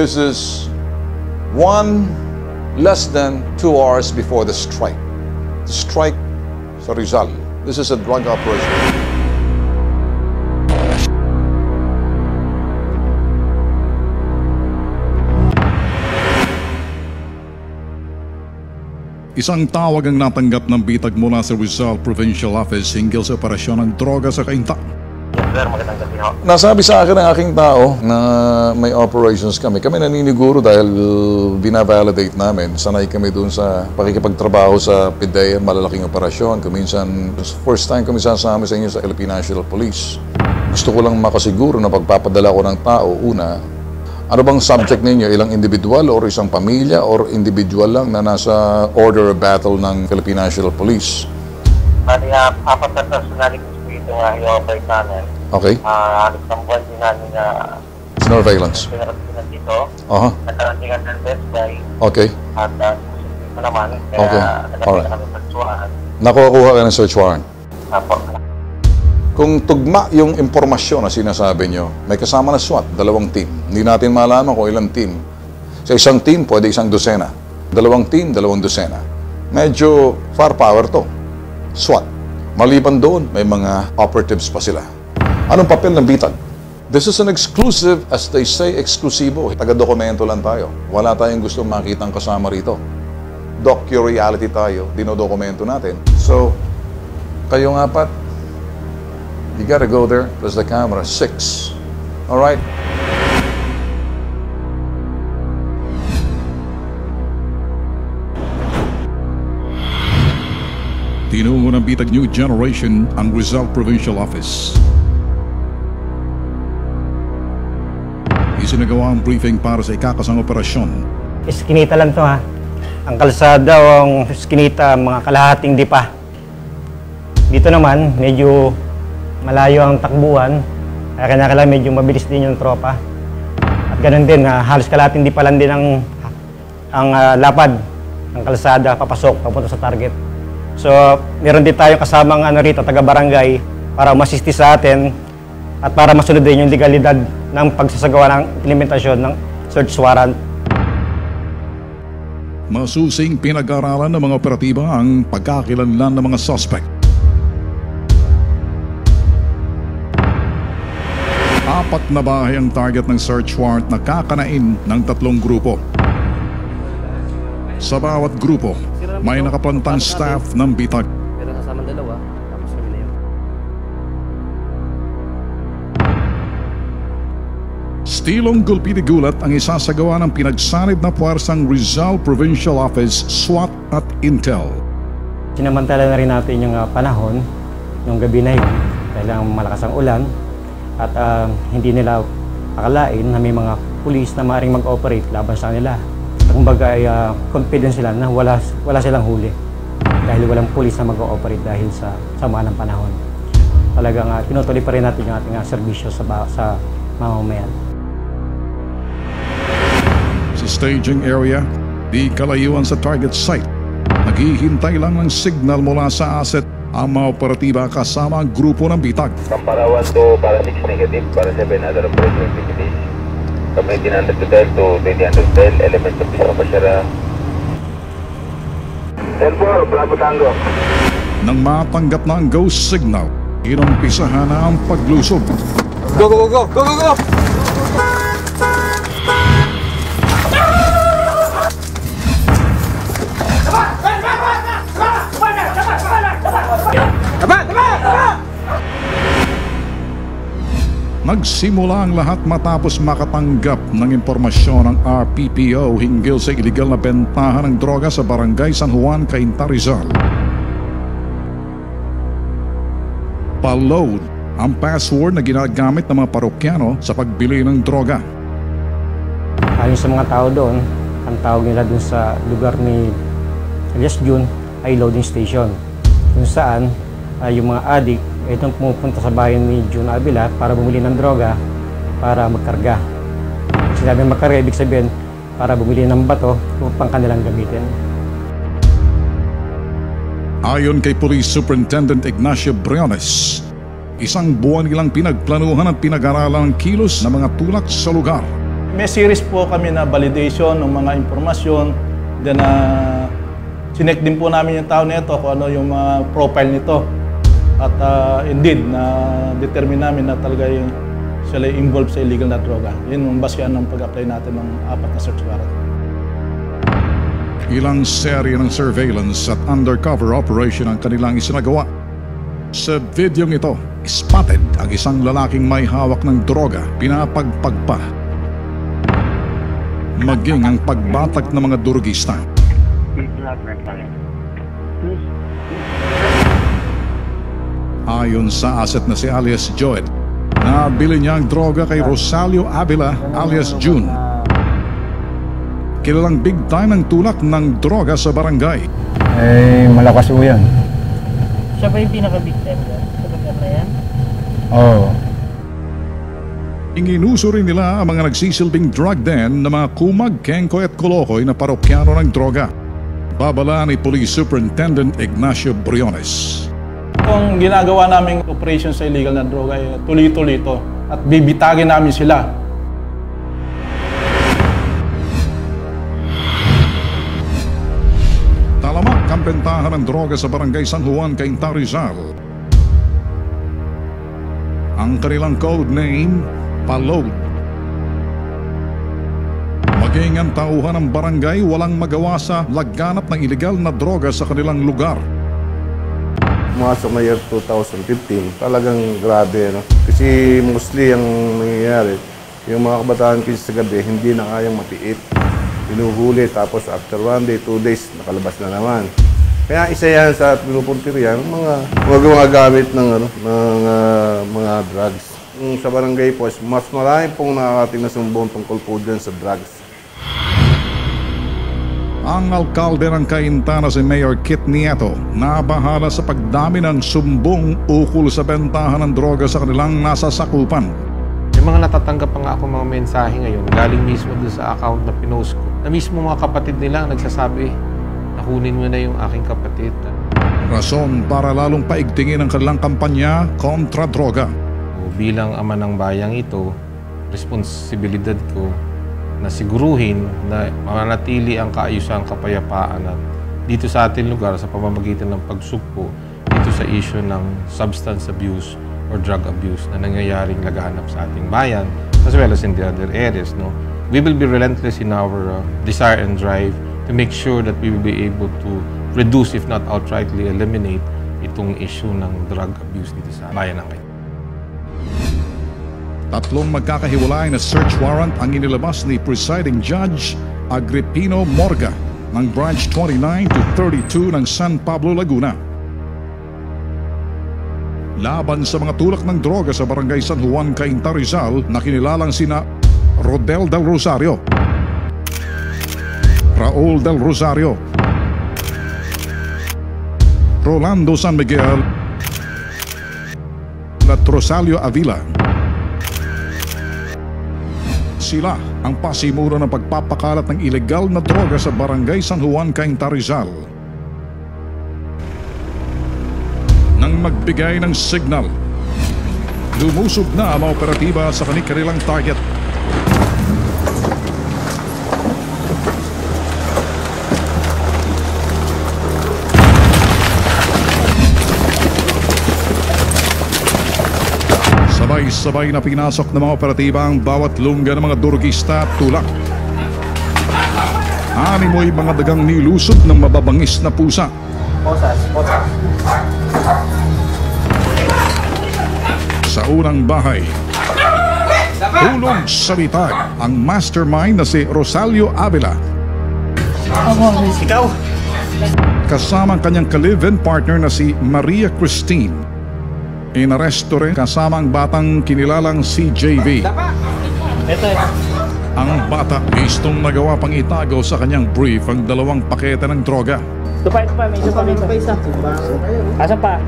This is less than 2 hours before the strike. The strike sa Rizal. This is a drug operation. Isang tawag ang natanggap ng bitag mula sa Rizal Provincial Office hinggil sa operasyon ng droga sa Cainta. Yes sir, magandang gabi ho. Nasabi sa akin ng aking tao na may operations kami. Kami naniniguro dahil binavalidate namin. Sanay kami dun sa pakikipagtrabaho sa PIDEA, malalaking operasyon. Kuminsan, first time kami sasama sa inyo sa Philippine National Police. Gusto ko lang makasiguro na pagpapadala ko ng tao, una, ano bang subject ninyo? Ilang individual or isang pamilya or individual lang na nasa order of battle ng Philippine National Police? Bali, apat na personality po ito nga i-operate namin. Okay. Halos ng buwan din namin na surveillance. pinarating dito. Nagkaratingan ng Best Buy. Okay. At susunod pa naman. Kaya Okay. nagkarating kami pagsuhaan. Nakuha ka ng search warrant. Apo. Kung tugma yung impormasyon na sinasabi nyo, may kasama na SWAT, 2 team. Hindi natin malaman kung ilang team. Sa isang team, pwede 1 dosena. 2 team, 2 dosena. Medyo firepower to. SWAT. Maliban doon, may mga operatives pa sila. Anong papel ng bitag? This is an exclusive, as they say, eksklusibo. Taga-dokumento lang tayo. Wala tayong gusto makitang kasama rito. Docu-reality tayo, dinodokumento natin. So, kayong apat, you gotta go there. There's the camera. 6. All right? Tinungo ng bitag New Generation ang Rizal Provincial Office. Isinagawa ang briefing para sa ikakasang operasyon. Iskinita lang to ha. Ang kalsada o ang iskinita, mga kalahating dipa. Dito naman, medyo malayo ang takbuhan, kaya kailangan medyo mabilis din yung tropa. At ganun din, halos kalahating di pa lang din ang lapad ng kalsada, papasok, papunta sa target. So, meron din tayong kasamang rito, taga-barangay, para umasisti sa atin at para masunod din yung legalidad ng pagsasagawa ng implementasyon ng search warrant. Masusing pinag-aralan ng mga operatiba ang pagkakilanlan ng mga suspect. 4 na bahay ang target ng search warrant na kakanain ng 3 grupo. Sa bawat grupo, may nakaplantang staff ng bitag. Pero kasama 2, tapos kami na yun. Stilong gulpi-gulat ang isasagawa ng pinagsanib na puwersang Rizal Provincial Office, SWAT at Intel. Sinamantala na rin natin yung panahon, yung gabi na yun, dahil ang malakas ang ulan. At hindi nila akalain na may mga pulis na maaaring mag-operate laban sa nila. Kumbaga ay confident sila na wala silang huli dahil walang pulis na mag-ooperate dahil sa sama ng panahon. Talagang tinutuloy pa rin natin yung ating serbisyo sa mamamayan. Sa staging area, di kalayuan sa target site. Naghihintay lang ng signal mula sa asset ang mga operatiba kasama ang grupo ng bitag. From para 1 to para 6 negative, para 7 other operation activities. From 1800 to 12 to 2000 12, elements of Bispo Pasyara. 10-4, Bravo Tango. Nang matanggap na ang ghost signal, inumpisahan na ang paglusob. Go, go, go, go, go, go! Nagsimula ang lahat matapos makatanggap ng impormasyon ng RPPO hinggil sa iligal na bentahan ng droga sa Barangay San Juan, Cainta, Rizal. Pa-load ang password na ginagamit ng mga parokyano sa pagbili ng droga. Ayon sa mga tao doon, ang tawag nila doon sa lugar ni Elias Jun ay loading station. Kung saan yung mga addict ay itong pumupunta sa bayan ni Jun Avila para bumili ng droga para magkarga. Sinabi magkarga, ibig sabihin para bumili ng bato upang kanilang gamitin. Ayon kay Police Superintendent Ignacio Briones, isang buwan nilang pinagplanuhan at pinag-aralan ang kilos ng mga tulak sa lugar May series po kami na validation ng mga impormasyon. Then, sinek din po namin yung tao nito kung ano yung profile nito. At indeed, na-determine namin na talaga sila involved sa illegal na droga. Yun ang basehan ng pag-apply natin ng 4 na search warrant. Ilang serye ng surveillance at undercover operation ang kanilang isinagawa. Sa videong ito, spotted ang isang lalaking may hawak ng droga, pinapagpag pa. Maging ang pagbatak ng mga durugista. Ayon sa asset na si alias Joed, nabili niya ang droga kay Rosalio Avila alias June. Kilalang big time ang tulak ng droga sa barangay. Malakas po yan. Siya ba yung pinaka-big time dyan? Sa lugar na yan? Oo. Inginuso rin nila ang mga nagsisilbing drug den na mga kumag, kengkoy at kolokoy na parokyano ng droga. Babala ni Police Superintendent Ignacio Briones. Kung ginagawa namin operation sa illegal na droga ay tuloy-tuloy ito at bibitagin namin sila. Talamak ang bentahan ng droga sa barangay San Juan, Cainta, Rizal. Ang kanilang code name, Palod. Maging ang tauhan ng barangay walang magawa sa laganap ng ilegal na droga sa kanilang lugar. Pumasok na year 2015, talagang grabe. No? Kasi mostly ang nangyayari, yung mga kabataan kasi sa gabi, hindi na kayang mapiit. Pinuhuli, tapos after 1 day, 2 days, nakalabas na naman. Kaya isa yan sa pinupuntiryan, mga gumagamit ng mga drugs. Sa barangay po, mas marami pong nakakating na sumbong tungkol po dyan sa drugs. Ang alkalde ng Cainta na si Mayor Kit Nieto nabahala sa pagdami ng sumbong ukol sa bentahan ng droga sa kanilang nasasakupan. May mga natatanggap pa nga ako mga mensahe ngayon galing mismo doon sa account na pinost ko. Na mismo mga kapatid nila nagsasabi, nakunin mo na yung aking kapatid. Rason para lalong paigtingin ang kanilang kampanya kontra droga. Bilang ama ng bayang ito, responsibilidad ko na siguruhin na mananatili ang kaayusan, kapayapaan at dito sa ating lugar sa pamamagitan ng pagsugpo dito sa issue ng substance abuse or drug abuse na nangyayaring laganap sa ating bayan as well as in the other areas. No? We will be relentless in our desire and drive to make sure that we will be able to reduce if not outrightly eliminate itong issue ng drug abuse dito sa bayan ng Cainta. Tatlong magkakahiwalay na search warrant ang inilabas ni Presiding Judge Agripino Morga ng Branch 29 to 32 ng San Pablo, Laguna. Laban sa mga tulak ng droga sa barangay San Juan, Cainta, Rizal na kinilalang sina Rodel del Rosario, Raul del Rosario, Rolando San Miguel at Rosalio Avila. Sila ang pasimura ng pagpapakalat ng ilegal na droga sa barangay San Juan, Cainta, Rizal. Nang magbigay ng signal, lumusob na ang mga operatiba sa kanilang target. Sabay-sabay na pinasok ng mga operatiba ang bawat lungga ng mga durugista at tulak. Animoy mga dagang nilusob ng mababangis na pusa. Sa unang bahay, hulog sa bitag ang mastermind na si Rosalio Avila. Ikaw? Kasama ang kanyang ka-live-in partner na si Maria Christine. Inaresto rin kasama ang batang kinilalang si JV. Ang bata gustong nagawa pang itago sa kanyang brief ang 2 pakete ng droga. Ito pa, may isa pa dito. Asan pa?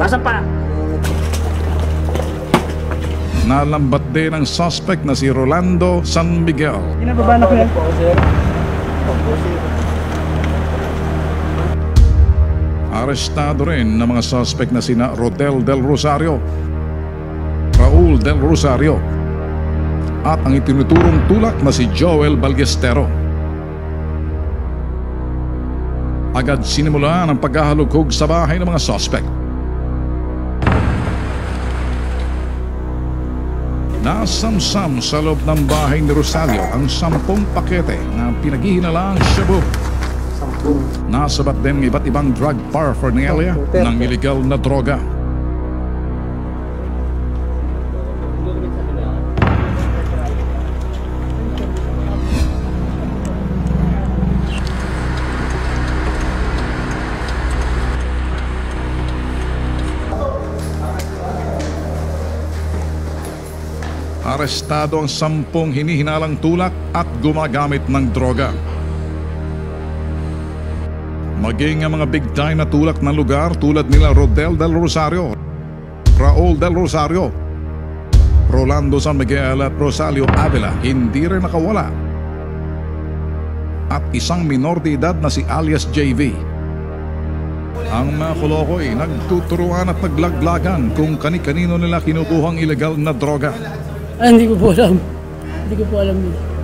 Asan pa? Nalambat din ang suspect na si Rolando San Miguel. Inababa na ko yan. Arestado rin ng mga suspect na sina Rodel del Rosario, Raul del Rosario, at ang itinuturong tulak na si Joel Balgestero. Agad sinimulan ang paghahalughog sa bahay ng mga suspect. Nasamsam sa loob ng bahay ni Rosario ang 10 pakete na pinaghihinalaang shabu. Nasabat din iba't ibang drug paraphernalia ng illegal na droga. Arestado ang 10 hinihinalang tulak at gumagamit ng droga. Maging ang mga big time na tulak ng lugar tulad nila Rodel del Rosario, Raul del Rosario, Rolando San Miguel at Rosalio Avila hindi rin nakawala. At isang minor de edad na si alias JV. Ang mga kolokoy nagtuturuan at naglaglagan kung kani-kanino nila kinukuhang ilegal na droga. Hindi ko po alam. Hindi ko po alam yun.